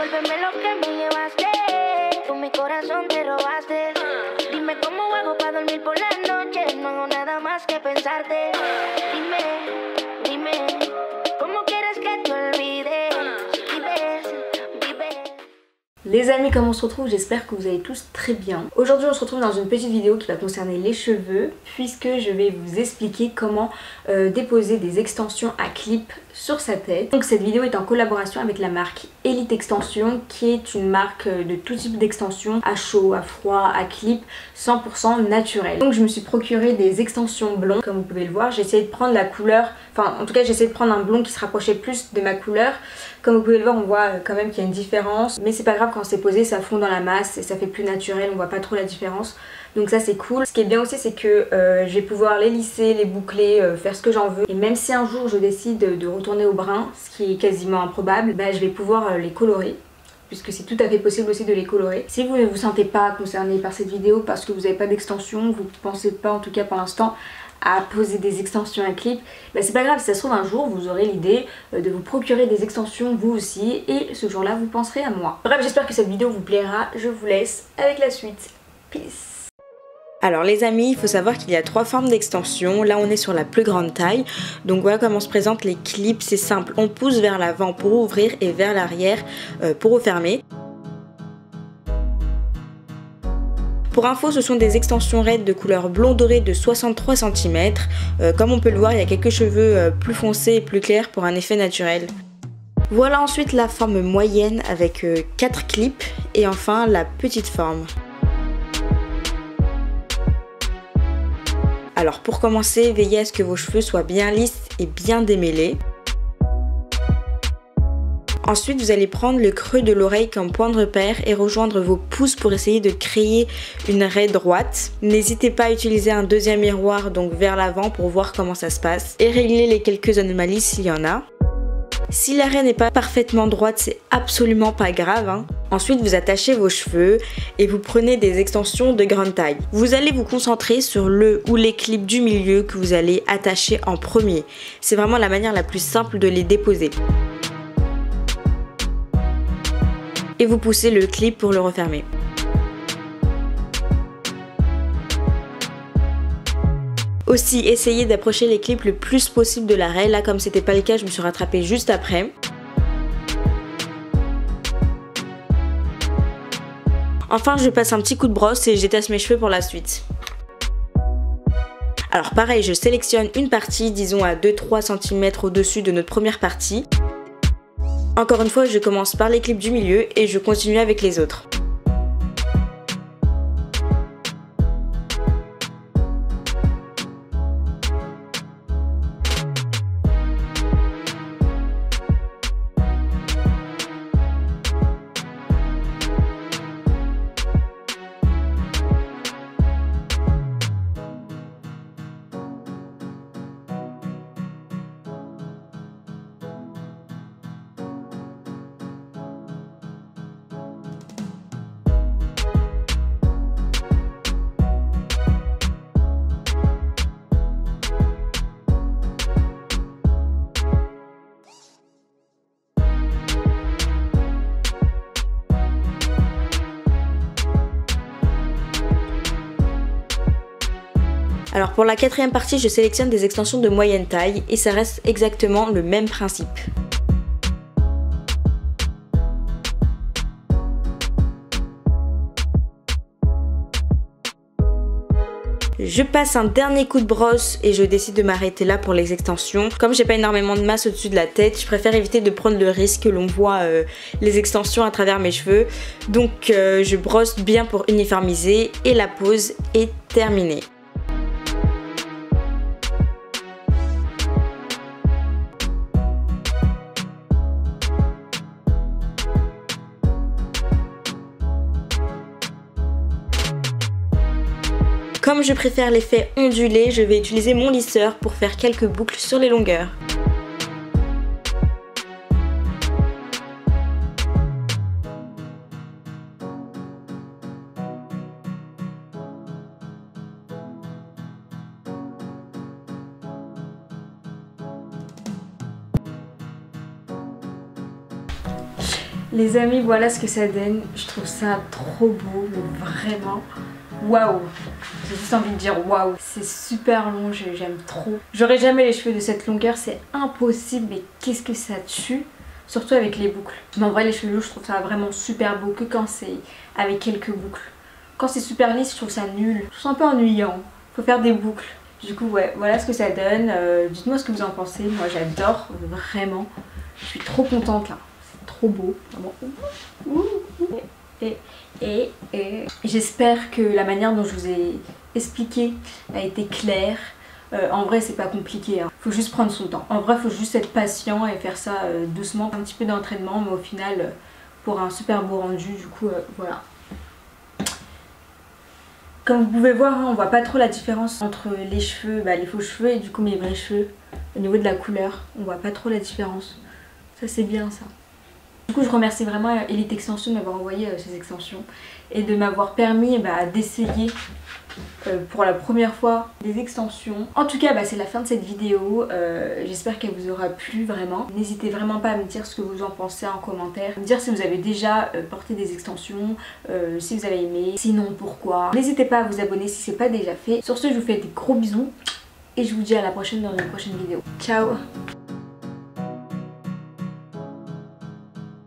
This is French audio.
Devuélveme lo que me llevaste. Tú mi corazón te robaste. Dime cómo hago para dormir por la noche. No hago nada más que pensarte. Dime, ¿cómo quieres que te olvide? Vives. Les amis, comment on se retrouve? J'espère que vous allez tous très bien. Aujourd'hui on se retrouve dans une petite vidéo qui va concerner les cheveux, puisque je vais vous expliquer comment déposer des extensions à clip sur sa tête. Donc cette vidéo est en collaboration avec la marque Elite Extension, qui est une marque de tout type d'extensions, à chaud, à froid, à clip, 100% naturel. Donc je me suis procuré des extensions blondes, comme vous pouvez le voir. J'ai essayé de prendre la couleur, enfin en tout cas j'ai essayé de prendre un blond qui se rapprochait plus de ma couleur. Comme vous pouvez le voir, on voit quand même qu'il y a une différence, mais c'est pas grave, quand c'est posé ça fond dans la masse et ça fait plus naturel, on voit pas trop la différence. Donc ça c'est cool. Ce qui est bien aussi, c'est que je vais pouvoir les lisser, les boucler, faire ce que j'en veux. Et même si un jour je décide de retourner au brun, ce qui est quasiment improbable, bah, je vais pouvoir les colorer, puisque c'est tout à fait possible aussi de les colorer. Si vous ne vous sentez pas concerné par cette vidéo parce que vous n'avez pas d'extension, vous ne pensez pas en tout cas pour l'instant à poser des extensions à clip, bah c'est pas grave, si ça se trouve un jour vous aurez l'idée de vous procurer des extensions vous aussi, et ce jour là vous penserez à moi. Bref, j'espère que cette vidéo vous plaira, je vous laisse avec la suite. Peace. Alors les amis, il faut savoir qu'il y a 3 formes d'extension. Là on est sur la plus grande taille. Donc voilà comment se présentent les clips. C'est simple, on pousse vers l'avant pour ouvrir et vers l'arrière pour refermer. Pour info, ce sont des extensions raides de couleur blond doré de 63 cm. Comme on peut le voir, il y a quelques cheveux plus foncés et plus clairs pour un effet naturel. Voilà ensuite la forme moyenne avec 4 clips, et enfin la petite forme. Alors pour commencer, veillez à ce que vos cheveux soient bien lisses et bien démêlés. Ensuite, vous allez prendre le creux de l'oreille comme point de repère et rejoindre vos pouces pour essayer de créer une raie droite. N'hésitez pas à utiliser un deuxième miroir, donc vers l'avant, pour voir comment ça se passe, et régler les quelques anomalies s'il y en a. Si la raie n'est pas parfaitement droite, c'est absolument pas grave, hein. Ensuite, vous attachez vos cheveux et vous prenez des extensions de grande taille. Vous allez vous concentrer sur le ou les clips du milieu que vous allez attacher en premier. C'est vraiment la manière la plus simple de les déposer. Et vous poussez le clip pour le refermer. Aussi, essayez d'approcher les clips le plus possible de la raie. Là, comme c'était pas le cas, je me suis rattrapée juste après. Enfin, je passe un petit coup de brosse et j'étasse mes cheveux pour la suite. Alors pareil, je sélectionne une partie, disons à 2-3 cm au-dessus de notre première partie. Encore une fois, je commence par les clips du milieu et je continue avec les autres. Alors pour la quatrième partie, je sélectionne des extensions de moyenne taille et ça reste exactement le même principe. Je passe un dernier coup de brosse et je décide de m'arrêter là pour les extensions. Comme j'ai pas énormément de masse au-dessus de la tête, je préfère éviter de prendre le risque que l'on voit les extensions à travers mes cheveux. Donc je brosse bien pour uniformiser et la pose est terminée. Comme je préfère l'effet ondulé, je vais utiliser mon lisseur pour faire quelques boucles sur les longueurs. Les amis, voilà ce que ça donne. Je trouve ça trop beau, mais vraiment waouh. J'ai juste envie de dire waouh. C'est super long, j'aime trop. J'aurais jamais les cheveux de cette longueur, c'est impossible, mais qu'est-ce que ça tue. Surtout avec les boucles. Mais en vrai les cheveux je trouve ça vraiment super beau que quand c'est avec quelques boucles. Quand c'est super lisse je trouve ça nul. Je trouve ça un peu ennuyant. Faut faire des boucles. Du coup ouais, voilà ce que ça donne. Dites-moi ce que vous en pensez. Moi j'adore, vraiment. Je suis trop contente là. C'est trop beau. Vraiment. Et j'espère que la manière dont je vous ai expliqué a été claire. En vrai c'est pas compliqué, hein. Faut juste prendre son temps. En vrai faut juste être patient et faire ça doucement, un petit peu d'entraînement, mais au final pour un super beau rendu, du coup voilà. Comme vous pouvez voir, hein, on voit pas trop la différence entre les cheveux, les faux cheveux et du coup mes vrais cheveux. Au niveau de la couleur, on voit pas trop la différence. Ça c'est bien ça. Du coup je remercie vraiment Elite Extension de m'avoir envoyé ces extensions et de m'avoir permis d'essayer pour la première fois des extensions. En tout cas c'est la fin de cette vidéo, j'espère qu'elle vous aura plu vraiment. N'hésitez vraiment pas à me dire ce que vous en pensez en commentaire, me dire si vous avez déjà porté des extensions, si vous avez aimé, sinon pourquoi. N'hésitez pas à vous abonner si c'est pas déjà fait. Sur ce je vous fais des gros bisous et je vous dis à la prochaine dans une prochaine vidéo. Ciao.